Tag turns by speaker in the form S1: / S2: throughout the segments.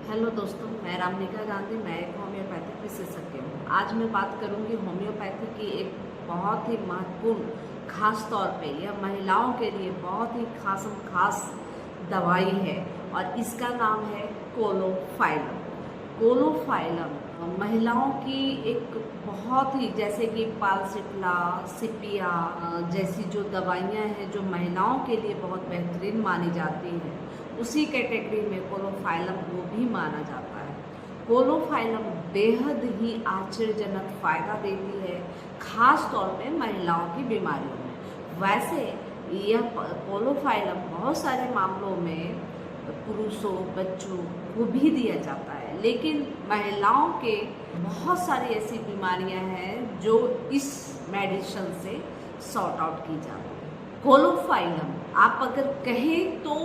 S1: Hello दोस्तों, मैं रामनिका गांधी। मैं एक होम्योपैथिक विशेषज्ञ हूँ। आज मैं बात करूँगी होम्योपैथी की एक बहुत ही महत्वपूर्ण, खास तौर पे यह महिलाओं के लिए बहुत ही खास दवाई है और इसका नाम है कोलोफाइलम। कोलोफाइलम महिलाओं की एक बहुत ही, जैसे कि पालसिट्ला, सिपिया जैसी जो दवाइयाँ हैं जो महिलाओं के लिए बहुत बेहतरीन मानी जाती हैं, उसी कैटेगरी में कोलोफाइलम को भी माना जाता है। कोलोफाइलम बेहद ही आश्चर्यजनक फ़ायदा देती है, खास तौर पे महिलाओं की बीमारियों में। वैसे यह कोलोफाइलम बहुत सारे मामलों में पुरुषों, बच्चों को भी दिया जाता है, लेकिन महिलाओं के बहुत सारी ऐसी बीमारियां हैं जो इस मेडिसिन से सॉर्ट आउट की जाती है। कोलोफाइलम आप अगर कहें तो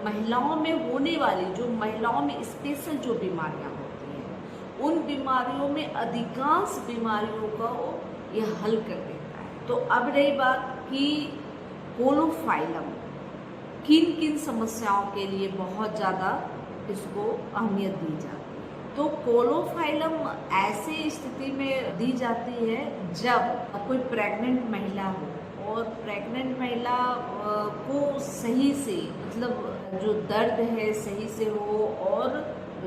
S1: महिलाओं में होने वाली, जो महिलाओं में स्पेशल जो बीमारियां होती हैं, उन बीमारियों में अधिकांश बीमारियों का यह हल कर देता है। तो अब रही बात कि कोलोफाइलम किन किन समस्याओं के लिए बहुत ज़्यादा इसको अहमियत दी जाती है। तो कोलोफाइलम ऐसे स्थिति में दी जाती है जब कोई प्रेग्नेंट महिला हो और प्रेग्नेंट महिला को सही से, मतलब जो दर्द है सही से हो और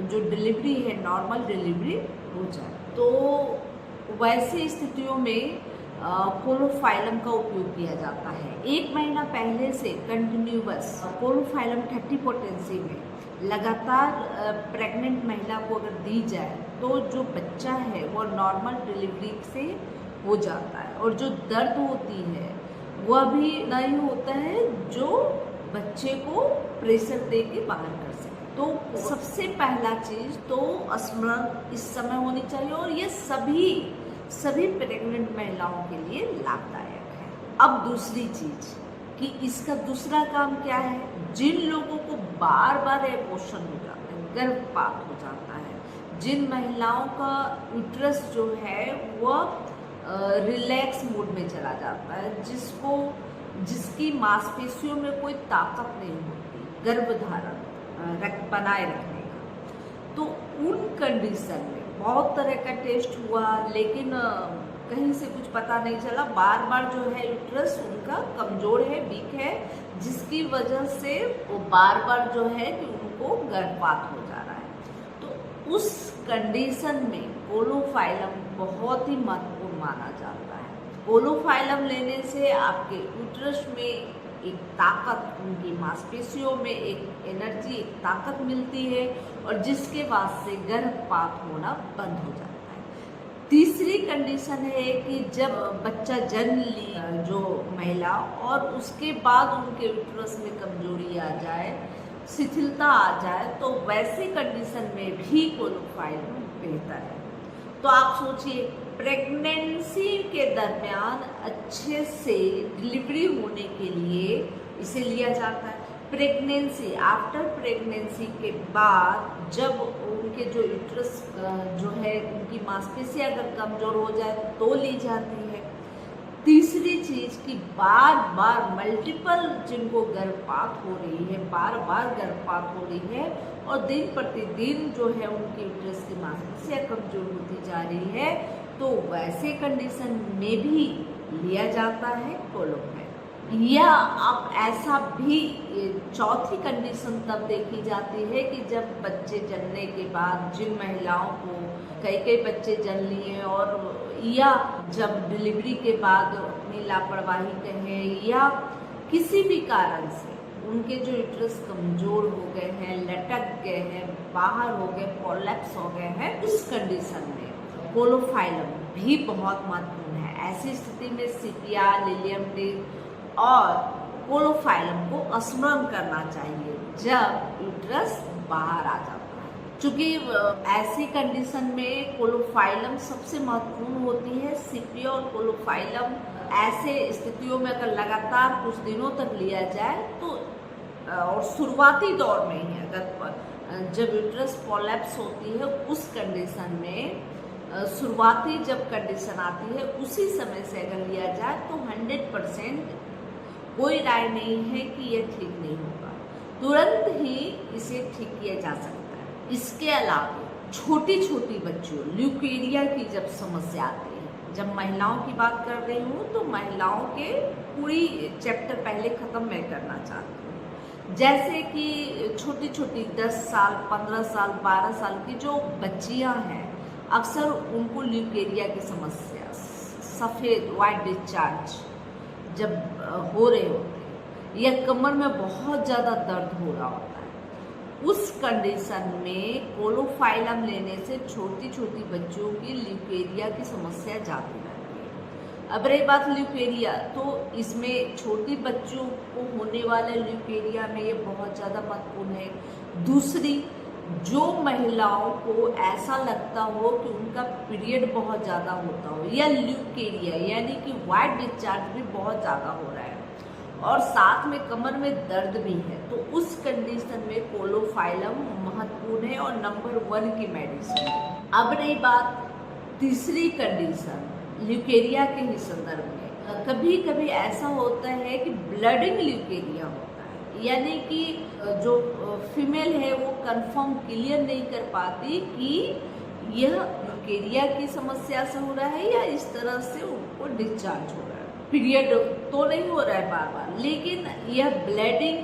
S1: जो डिलीवरी है नॉर्मल डिलीवरी हो जाए, तो वैसे स्थितियों में कोलोफाइलम का उपयोग किया जाता है। 1 महीना पहले से कंटिन्यूअस कोलोफाइलम 30 पोटेंसी में लगातार प्रेग्नेंट महिला को अगर दी जाए तो जो बच्चा है वो नॉर्मल डिलीवरी से हो जाता है और जो दर्द होती है वह भी नहीं होता है जो बच्चे को प्रेशर दे के बाहर कर सके। तो सबसे पहला चीज़ तो स्मरण इस समय होनी चाहिए और ये सभी प्रेग्नेंट महिलाओं के लिए लाभदायक है। अब दूसरी चीज कि इसका दूसरा काम क्या है, जिन लोगों को बार बार एबॉर्शन हो जाता है, गर्भपात हो जाता है, जिन महिलाओं का यूट्रस जो है वह रिलैक्स मोड में चला जाता है, जिसकी मांसपेशियों में कोई ताकत नहीं होती गर्भधारण बनाए रखने का, तो उन कंडीशन में बहुत तरह का टेस्ट हुआ लेकिन कहीं से कुछ पता नहीं चला। बार बार जो है यूट्रस उनका कमज़ोर है, वीक है, जिसकी वजह से वो बार बार जो है कि उनको गर्भपात हो जा रहा है। तो उस कंडीशन में कोलोफाइलम बहुत ही महत्वपूर्ण माना जाता है। कोलोफाइलम लेने से आपके यूट्रस में एक ताकत, उनकी मांसपेशियों में एक एनर्जी, एक ताकत मिलती है और जिसके बाद से गर्भपात होना बंद हो जाता है। तीसरी कंडीशन है कि जब बच्चा जन्म ली जो महिला और उसके बाद उनके यूट्रस में कमजोरी आ जाए, शिथिलता आ जाए, तो वैसी कंडीशन में भी कोलोफाइलम बेहतर है। तो आप सोचिए, प्रेगनेंसी के दरमियान अच्छे से डिलीवरी होने के लिए इसे लिया जाता है। प्रेगनेंसी, आफ्टर प्रेगनेंसी के बाद जब उनके जो यूट्रस जो है, उनकी मांसपेशी अगर कमज़ोर हो जाए तो ली जाती है। तीसरी चीज़ कि बार बार मल्टीपल जिनको गर्भपात हो रही है, बार बार गर्भपात हो रही है और दिन प्रतिदिन जो है उनकी यूट्रस की मांसपेशियाँ कमज़ोर होती जा रही है, तो वैसे कंडीशन में भी लिया जाता है कोलोफाइलम। या अब ऐसा भी चौथी कंडीशन तब देखी जाती है कि जब बच्चे जन्मने के बाद, जिन महिलाओं को कई बच्चे जन्म लिए और या जब डिलीवरी के बाद अपनी लापरवाही कहें या किसी भी कारण से उनके जो यूट्रस कमज़ोर हो गए हैं, लटक गए हैं, बाहर हो गए, कोलैप्स हो गए हैं, उस कंडीशन में कोलोफाइलम भी बहुत महत्वपूर्ण है। ऐसी स्थिति में सिपिया, लिलियम टिक और कोलोफाइलम को स्मरण करना चाहिए जब यूट्रस बाहर आ जाता है। चूँकि ऐसी कंडीशन में कोलोफाइलम सबसे महत्वपूर्ण होती है। सिपिया और कोलोफाइलम ऐसे स्थितियों में अगर लगातार कुछ दिनों तक लिया जाए तो, और शुरुआती दौर में ही अगर जब यूट्रस कोलैप्स होती है उस कंडीशन में, शुरुआती जब कंडीशन आती है उसी समय से अगर लिया जाए तो 100% कोई राय नहीं है कि यह ठीक नहीं होगा, तुरंत ही इसे ठीक किया जा सकता है। इसके अलावा छोटी छोटी बच्चियों ल्यूकेरिया की जब समस्या आती है, जब महिलाओं की बात कर रही हूँ तो महिलाओं के पूरी चैप्टर पहले ख़त्म मैं करना चाहती हूँ। जैसे कि छोटी छोटी 10 साल 15 साल 12 साल की जो बच्चियाँ हैं, अक्सर उनको ल्यूकेरिया की समस्या, सफ़ेद वाइट डिस्चार्ज जब हो रहे होते हैं या कमर में बहुत ज़्यादा दर्द हो रहा होता है, उस कंडीशन में कोलोफाइलम लेने से छोटी छोटी बच्चों की ल्यूकेरिया की समस्या जाती रहती है। अब रही बात ल्यूकेरिया, तो इसमें छोटी बच्चों को होने वाले ल्यूकेरिया में ये बहुत ज़्यादा महत्वपूर्ण है। दूसरी, जो महिलाओं को ऐसा लगता हो कि उनका पीरियड बहुत ज़्यादा होता हो या ल्यूकेरिया यानी कि वाइट डिस्चार्ज भी बहुत ज़्यादा हो रहा है और साथ में कमर में दर्द भी है, तो उस कंडीशन में कोलोफाइलम महत्वपूर्ण है और नंबर 1 की मेडिसिन है। अब रही बात तीसरी कंडीशन ल्यूकेरिया के ही संदर्भ में, कभी कभी ऐसा होता है कि ब्लडिंग ल्यूकेरिया होता है, यानी कि जो फीमेल है वो कंफर्म क्लियर नहीं कर पाती कि यह ल्यूकेरिया की समस्या से हो रहा है या इस तरह से उनको डिस्चार्ज हो रहा है। पीरियड तो नहीं हो रहा है बार बार, लेकिन यह ब्लीडिंग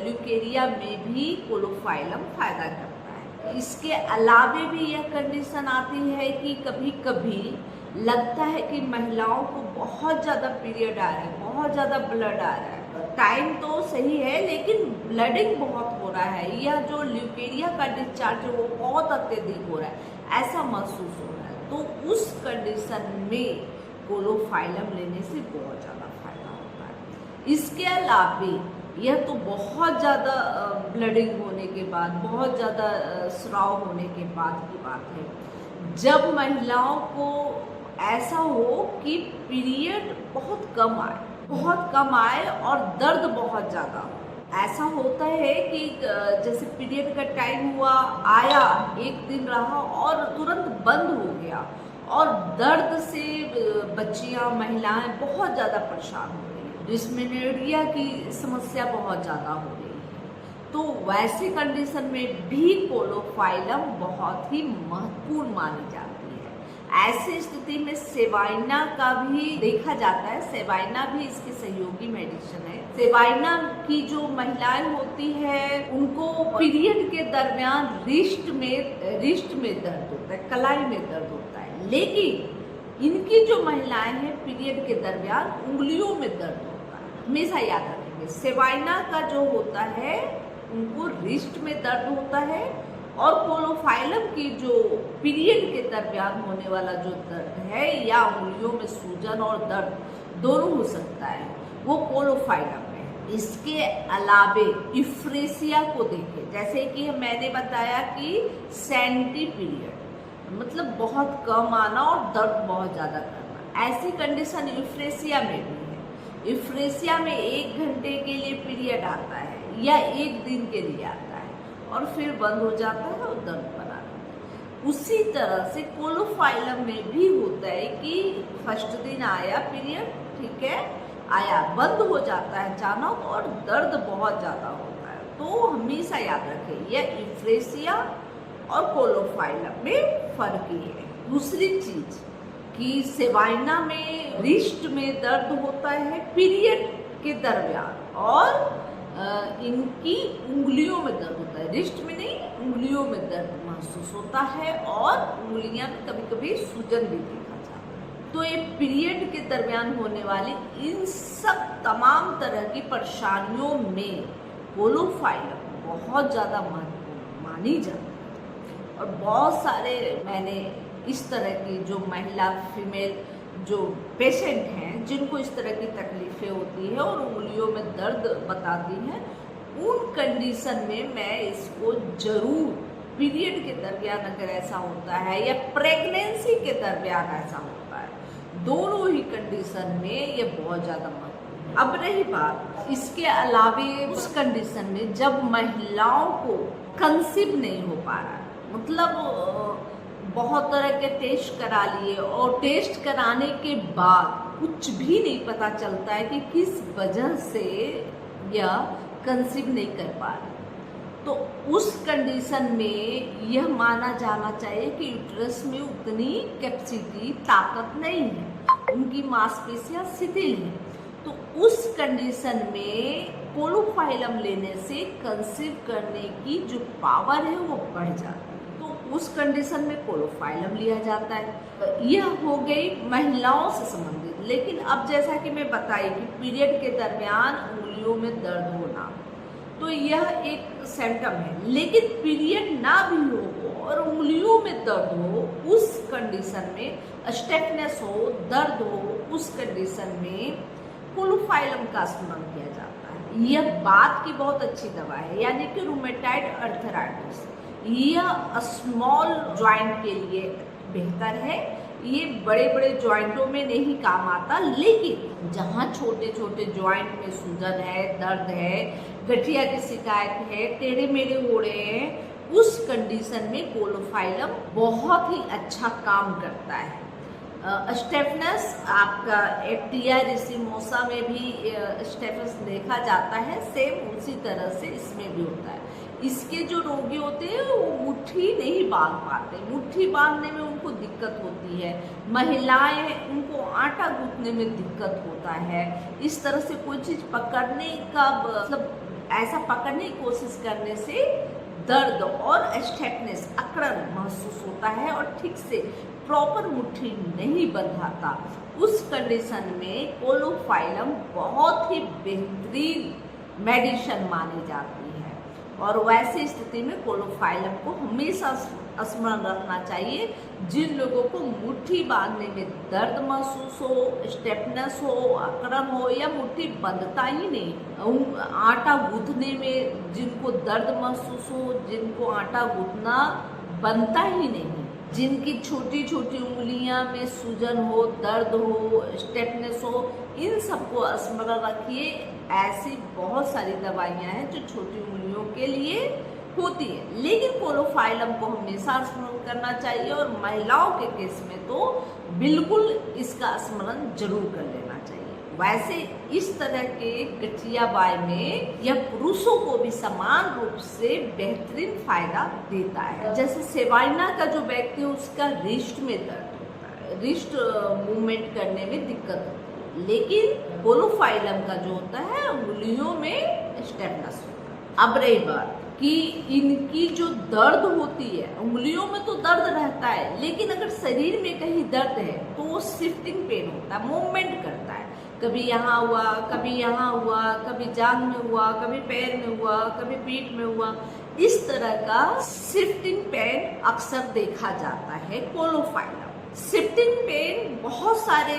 S1: ल्यूकेरिया में भी कोलोफाइलम फायदा करता है। इसके अलावे भी यह कंडीशन आती है कि कभी कभी लगता है कि महिलाओं को बहुत ज़्यादा पीरियड आ रहा है, बहुत ज़्यादा ब्लड आ रहा है, टाइम तो सही है लेकिन ब्लडिंग बहुत हो रहा है या जो ल्यूकेरिया का डिस्चार्ज है वो बहुत अत्यधिक हो रहा है, ऐसा महसूस हो रहा है। तो उस कंडीशन में कोलोफाइलम लेने से बहुत ज़्यादा फायदा होता है। इसके अलावा यह तो बहुत ज़्यादा ब्लडिंग होने के बाद, बहुत ज़्यादा स्राव होने के बाद की बात है। जब महिलाओं को ऐसा हो कि पीरियड बहुत कम आए और दर्द बहुत ज़्यादा हो, ऐसा होता है कि जैसे पीरियड का टाइम हुआ, आया, एक दिन रहा और तुरंत बंद हो गया और दर्द से बच्चियां, महिलाएं बहुत ज़्यादा परेशान हो रही हैं, डिस्मेनोरिया की समस्या बहुत ज़्यादा हो रही है, तो वैसे कंडीशन में भी कोलोफाइलम बहुत ही महत्वपूर्ण मानी जाती है। ऐसी स्थिति में सेवाइना का भी देखा जाता है, सेवाइना भी इसकी सहयोगी मेडिसिन है। सेवाइना की जो महिलाएं होती है उनको पीरियड के दरमियान रिस्ट में दर्द होता है, कलाई में दर्द होता है, लेकिन इनकी जो महिलाएं हैं पीरियड के दरमियान उंगलियों में दर्द होता है। हमेशा याद रखेंगे, सेवाइना का जो होता है उनको रिस्ट में दर्द होता है और कोलोफाइलम की जो पीरियड के दरमियान होने वाला जो दर्द है या उंगलियों में सूजन और दर्द दोनों हो सकता है, वो कोलोफाइलम है। इसके अलावे इफ्रेसिया को देखें, जैसे कि मैंने बताया कि सेंटी पीरियड मतलब बहुत कम आना और दर्द बहुत ज़्यादा करना, ऐसी कंडीशन इफ्रेसिया में भी है। इफ्रेसिया में 1 घंटे के लिए पीरियड आता है या 1 दिन के लिए आता है और फिर बंद हो जाता है और दर्द बना रहता है। उसी तरह से कोलोफाइलम में भी होता है कि फर्स्ट दिन आया पीरियड, ठीक है, आया, बंद हो जाता है अचानक और दर्द बहुत ज़्यादा होता है। तो हमेशा याद रखें, यह इफ्रेसिया और कोलोफाइलम में फर्क ही है। दूसरी चीज कि सेवाइना में रिस्ट में दर्द होता है पीरियड के दरमियान और इनकी उंगलियों में दर्द होता है, रिस्ट में नहीं, उंगलियों में दर्द महसूस होता है और उंगलियां में कभी कभी सूजन भी देखा जाता है। तो ये पीरियड के दरमियान होने वाली इन सब तमाम तरह की परेशानियों में कोलोफाइलम बहुत ज़्यादा महत्वपूर्ण मानी जाती है। और बहुत सारे मैंने इस तरह की जो महिला फीमेल जो पेशेंट हैं जिनको इस तरह की तकलीफ़ें होती है और उंगलियों में दर्द बताती हैं, उन कंडीशन में मैं इसको ज़रूर पीरियड के दरमियान अगर ऐसा होता है या प्रेगनेंसी के दरमियान ऐसा होता है, दोनों ही कंडीशन में ये बहुत ज़्यादा महत्वपूर्ण है। अब रही बात इसके अलावे उस कंडीशन में जब महिलाओं को कंसीव नहीं हो पा रहा है, मतलब बहुत तरह के टेस्ट करा लिए और टेस्ट कराने के बाद कुछ भी नहीं पता चलता है कि किस वजह से यह कंसीव नहीं कर पा रहे, तो उस कंडीशन में यह माना जाना चाहिए कि यूट्रस में उतनी कैपेसिटी, ताकत नहीं है, उनकी मांसपेशियां शिथिल हैं। तो उस कंडीशन में कोलोफाइलम लेने से कंसीव करने की जो पावर है वो बढ़ जाती है। तो उस कंडीशन में कोलोफाइलम लिया जाता है। यह हो गई महिलाओं से संबंधित। लेकिन अब जैसा कि मैं बताई कि पीरियड के दरमियान उंगलियों में दर्द होना, तो यह एक सिम्टम है। लेकिन पीरियड ना भी हो और उंगलियों में दर्द हो, उस कंडीशन में स्टिफनेस हो, दर्द हो, उस कंडीशन में कोलोफाइलम का स्मरण किया जाता है। यह बात की बहुत अच्छी दवा है, यानी कि रूमेटाइड अर्थराइटिस, यह स्मॉल जॉइंट के लिए बेहतर है। ये बड़े बड़े जॉइंटों में नहीं काम आता, लेकिन जहाँ छोटे छोटे जॉइंट में सूजन है, दर्द है, गठिया की शिकायत है, टेढ़े मेढ़े हो रहे हैं, उस कंडीशन में कोलोफाइलम बहुत ही अच्छा काम करता है। स्टेफनेस, आपका एक्टिया रिसिमोसा में भी स्टेफनेस देखा जाता है, सेम उसी तरह से इसमें भी होता है। इसके जो रोगी होते हैं वो मुट्ठी नहीं बांध पाते, मुट्ठी बांधने में उनको दिक्कत होती है। महिलाएं, उनको आटा गूंथने में दिक्कत होता है। इस तरह से कोई चीज़ पकड़ने का मतलब ऐसा पकड़ने की कोशिश करने से दर्द और स्टिफनेस, अकड़न महसूस होता है और ठीक से प्रॉपर मुट्ठी नहीं बंधाता। उस कंडीशन में कोलोफाइलम बहुत ही बेहतरीन मेडिसिन मानी जाती है। और वैसी स्थिति में कोलोफाइलम को हमेशा स्मरण रखना चाहिए। जिन लोगों को मुट्ठी बांधने में दर्द महसूस हो, स्टिफनेस हो, अकड़न हो या मुट्ठी बंधता ही नहीं, आटा गूंथने में जिनको दर्द महसूस हो, जिनको आटा गूंथना बनता ही नहीं, जिनकी छोटी छोटी उंगलियां में सूजन हो, दर्द हो, स्टिफनेस हो, इन सबको स्मरण रखिए। ऐसी बहुत सारी दवाइयां हैं जो छोटी उंगलियों के लिए होती है, लेकिन कोलोफाइलम को हमेशा स्मरण करना चाहिए। और महिलाओं के केस में तो बिल्कुल इसका स्मरण जरूर कर लेना चाहिए। वैसे इस तरह के गठिया बाय में यह पुरुषों को भी समान रूप से बेहतरीन फायदा देता है। जैसे सेवाइना का जो व्यक्ति है उसका रिस्ट में दर्द होता है, रिस्ट मूवमेंट करने में दिक्कत होती है, लेकिन कोलोफाइलम का जो होता है उंगलियों में स्टिफनेस होता है। अब रही बात कि इनकी जो दर्द होती है, उंगलियों में तो दर्द रहता है, लेकिन अगर शरीर में कहीं दर्द है तो वो शिफ्टिंग पेन होता है, मूवमेंट करता है। कभी यहाँ हुआ, कभी यहाँ हुआ, कभी जांघ में हुआ, कभी पैर में हुआ, कभी पीठ में हुआ। इस तरह का शिफ्टिंग पेन अक्सर देखा जाता है कोलोफाइलम। शिफ्टिंग पेन बहुत सारे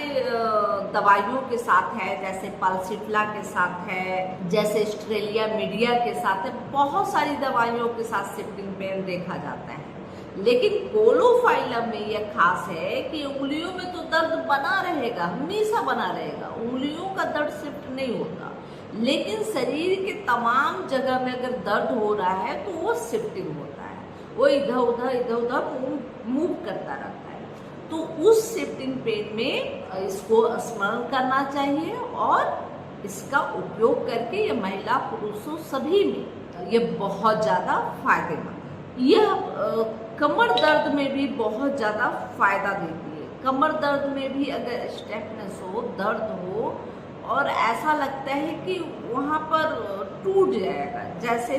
S1: दवाइयों के साथ है, जैसे पल्सिफ्ला के साथ है, जैसे ऑस्ट्रेलिया मीडिया के साथ है, बहुत सारी दवाइयों के साथ शिफ्टिंग पेन देखा जाता है। लेकिन कोलोफाइलम में यह खास है कि उंगलियों में तो दर्द बना रहेगा, हमेशा बना रहेगा, उंगलियों का दर्द शिफ्ट नहीं होता, लेकिन शरीर के तमाम जगह में अगर दर्द हो रहा है तो वो शिफ्टिंग होता है, वो इधर उधर मूव करता रहता है। तो उस शिफ्टिंग पेन में इसको स्मरण करना चाहिए और इसका उपयोग करके ये महिला पुरुषों सभी में ये बहुत ज़्यादा फायदेमंद है। यह कमर दर्द में भी बहुत ज़्यादा फायदा देती है। कमर दर्द में भी अगर स्टिफनेस हो, दर्द हो और ऐसा लगता है कि वहाँ पर टूट जाएगा, जैसे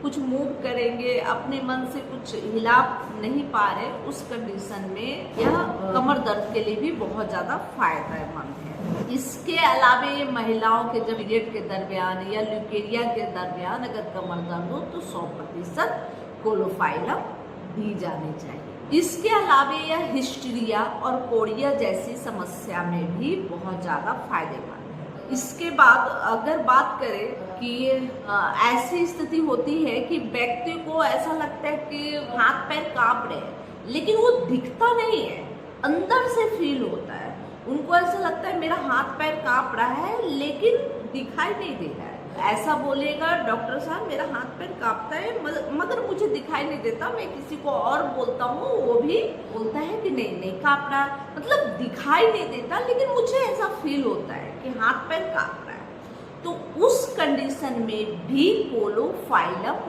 S1: कुछ मूव करेंगे, अपने मन से कुछ हिला नहीं पा रहे, उस कंडीशन में यह कमर दर्द के लिए भी बहुत ज़्यादा फायदेमंद है। इसके अलावा ये महिलाओं के जब पीरियड के दरमियान या ल्यूकेरिया के दरमियान अगर कमर दर्द हो तो 100% कोलोफाइलम दी जानी चाहिए। इसके अलावा यह हिस्टीरिया और कोरिया जैसी समस्या में भी बहुत ज़्यादा फायदेमंद है। इसके बाद अगर बात करें कि ऐसी स्थिति होती है कि व्यक्ति को ऐसा लगता है कि हाथ पैर कांप रहे हैं, लेकिन वो दिखता नहीं है, अंदर से फील होता है। उनको ऐसा लगता है मेरा हाथ पैर कांप रहा है, लेकिन दिखाई नहीं दे रहा है। ऐसा बोलेगा डॉक्टर साहब मेरा हाथ पैर कांपता है मगर मुझे दिखाई नहीं देता। मैं किसी को और बोलता हूँ, वो भी बोलता है कि नहीं कांप रहा, मतलब दिखाई नहीं देता, लेकिन मुझे ऐसा फील होता है कि हाथ पैर कांप रहा है। तो उस कंडीशन में भी कोलोफाइलम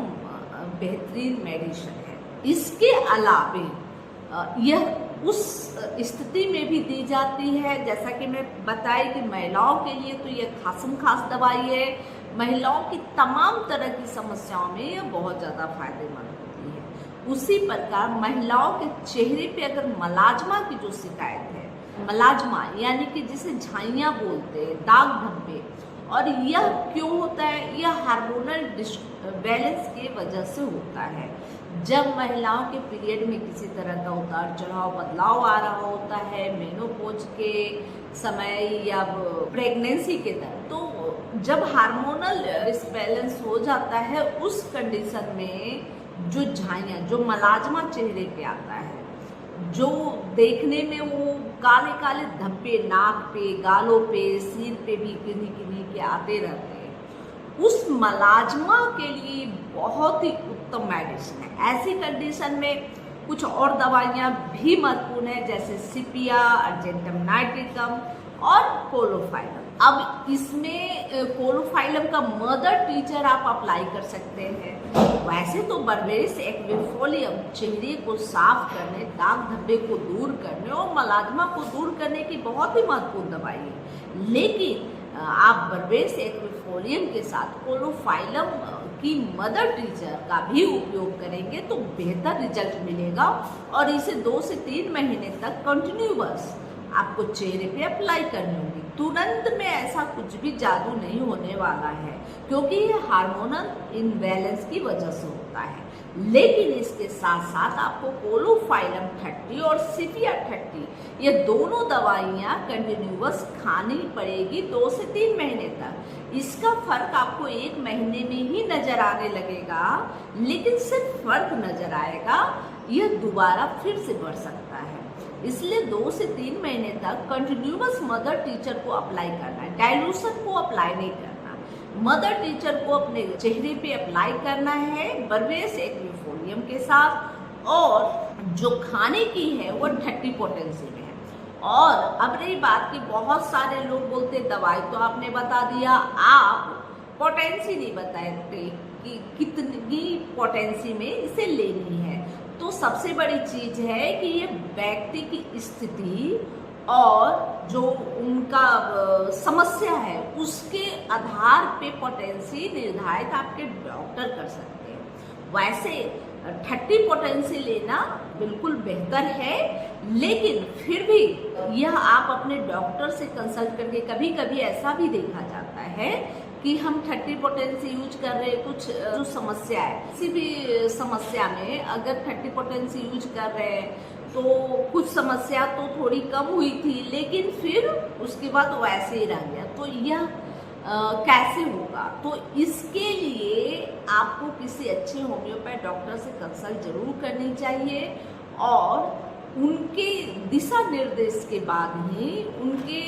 S1: बेहतरीन मेडिसिन है। इसके अलावे यह उस स्थिति में भी दी जाती है, जैसा कि मैं बताई कि महिलाओं के लिए तो यह खासम खास दवाई है। महिलाओं की तमाम तरह की समस्याओं में यह बहुत ज़्यादा फायदेमंद होती है। उसी प्रकार महिलाओं के चेहरे पे अगर मलाजमा की जो शिकायत है, मलाजमा यानी कि जिसे झाइयाँ बोलते हैं, दाग धब्बे, और यह क्यों होता है? यह हार्मोनल डिसबैलेंस की वजह से होता है। जब महिलाओं के पीरियड में किसी तरह का उतार चढ़ाव बदलाव आ रहा होता है, मेनोपॉज के समय या प्रेगनेंसी के दौरान, तो जब हार्मोनल डिसबैलेंस हो जाता है, उस कंडीशन में जो झाइयाँ, जो मलाजमा चेहरे पे आता है, जो देखने में वो काले काले धब्बे नाक पे, गालों पे, सिर पे भी किन्हीं किन्हीं के आते रहते हैं, उस मलाजमा के लिए बहुत ही उत्तम मेडिसिन है। ऐसी कंडीशन में कुछ और दवाइयाँ भी महत्वपूर्ण है, जैसे सिपिया, अर्जेंटम नाइट्रिकम और कोलोफाइलम। अब इसमें कोलोफाइलम का मदर टीचर आप अप्लाई कर सकते हैं। वैसे तो बर्बेरिस एक्विफोलियम चेहरे को साफ करने, दाग धब्बे को दूर करने और मलाजमा को दूर करने की बहुत ही महत्वपूर्ण दवाई है, लेकिन आप बर्बेरिस एक्विफोलियम के साथ कोलोफाइलम की मदर टीचर का भी उपयोग करेंगे तो बेहतर रिजल्ट मिलेगा, और इसे 2 से 3 महीने तक कंटिन्यूअस आपको चेहरे पे अप्लाई करनी होगी। तुरंत में ऐसा कुछ भी जादू नहीं होने वाला है, क्योंकि ये हार्मोनल इम्बैलेंस की वजह से होता है। लेकिन इसके साथ साथ आपको कोलोफाइलम 30 और सिपिया 30 ये दोनों दवाइयाँ कंटिन्यूअस खानी पड़ेगी 2 से 3 महीने तक। इसका फर्क आपको 1 महीने में ही नजर आने लगेगा, लेकिन सिर्फ फर्क नजर आएगा, यह दोबारा फिर से बढ़ सकता है। इसलिए 2 से 3 महीने तक कंटिन्यूअस मदर टीचर को अप्लाई करना है, डाइल्यूशन को अप्लाई नहीं करना। मदर टीचर को अपने चेहरे पे अप्लाई करना है बर्बेरिस एक्विफोलियम के साथ, और जो खाने की है वो 30 पोटेंसी में है। और अब रही बात कि बहुत सारे लोग बोलते दवाई तो आपने बता दिया, आप पोटेंसी नहीं बताते कि कितनी पोटेंसी में इसे लेनी है। तो सबसे बड़ी चीज है कि ये व्यक्ति की स्थिति और जो उनका समस्या है उसके आधार पे पोटेंसी निर्धारित आपके डॉक्टर कर सकते हैं। वैसे 30 पोटेंसी लेना बिल्कुल बेहतर है, लेकिन फिर भी यह आप अपने डॉक्टर से कंसल्ट करके, कभी कभी ऐसा भी देखा जाता है कि हम 30 पोटेंसी यूज कर रहे हैं, कुछ जो समस्या है, किसी भी समस्या में अगर 30 पोटेंसी यूज कर रहे हैं तो कुछ समस्या तो थोड़ी कम हुई थी, लेकिन फिर उसके बाद वैसे ही रह गया, तो यह कैसे होगा? तो इसके लिए आपको किसी अच्छे होम्योपैथ डॉक्टर से कंसल्ट जरूर करनी चाहिए, और उनके दिशा निर्देश के बाद ही, उनके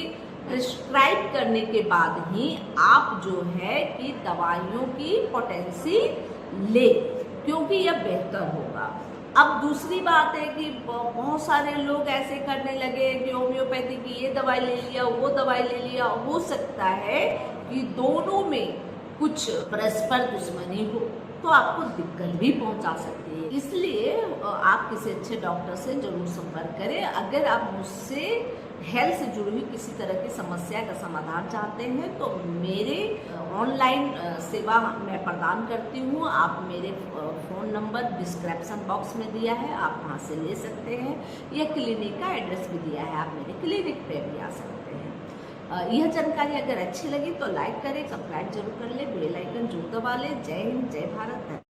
S1: प्रिस्क्राइब करने के बाद ही आप जो है कि दवाइयों की पोटेंसी ले, क्योंकि यह बेहतर होगा। अब दूसरी बात है कि बहुत सारे लोग ऐसे करने लगे कि होम्योपैथी की ये दवाई ले लिया, वो दवाई ले लिया। हो सकता है कि दोनों में कुछ परस्पर दुश्मनी हो, तो आपको दिक्कत भी पहुंचा सकती है। इसलिए आप किसी अच्छे डॉक्टर से जरूर संपर्क करें। अगर आप मुझसे हेल्थ से जुड़ी हुई किसी तरह की समस्या का समाधान चाहते हैं तो मेरे ऑनलाइन सेवा मैं प्रदान करती हूँ। आप मेरे फ़ोन नंबर डिस्क्रिप्शन बॉक्स में दिया है, आप वहाँ से ले सकते हैं। यह क्लिनिक का एड्रेस भी दिया है, आप मेरे क्लिनिक पे भी आ सकते हैं। यह जानकारी अगर अच्छी लगी तो लाइक करें, सब्सक्राइब जरूर कर ले, बेल आइकन जरूर दबा ले। जय हिंद, जय भारत।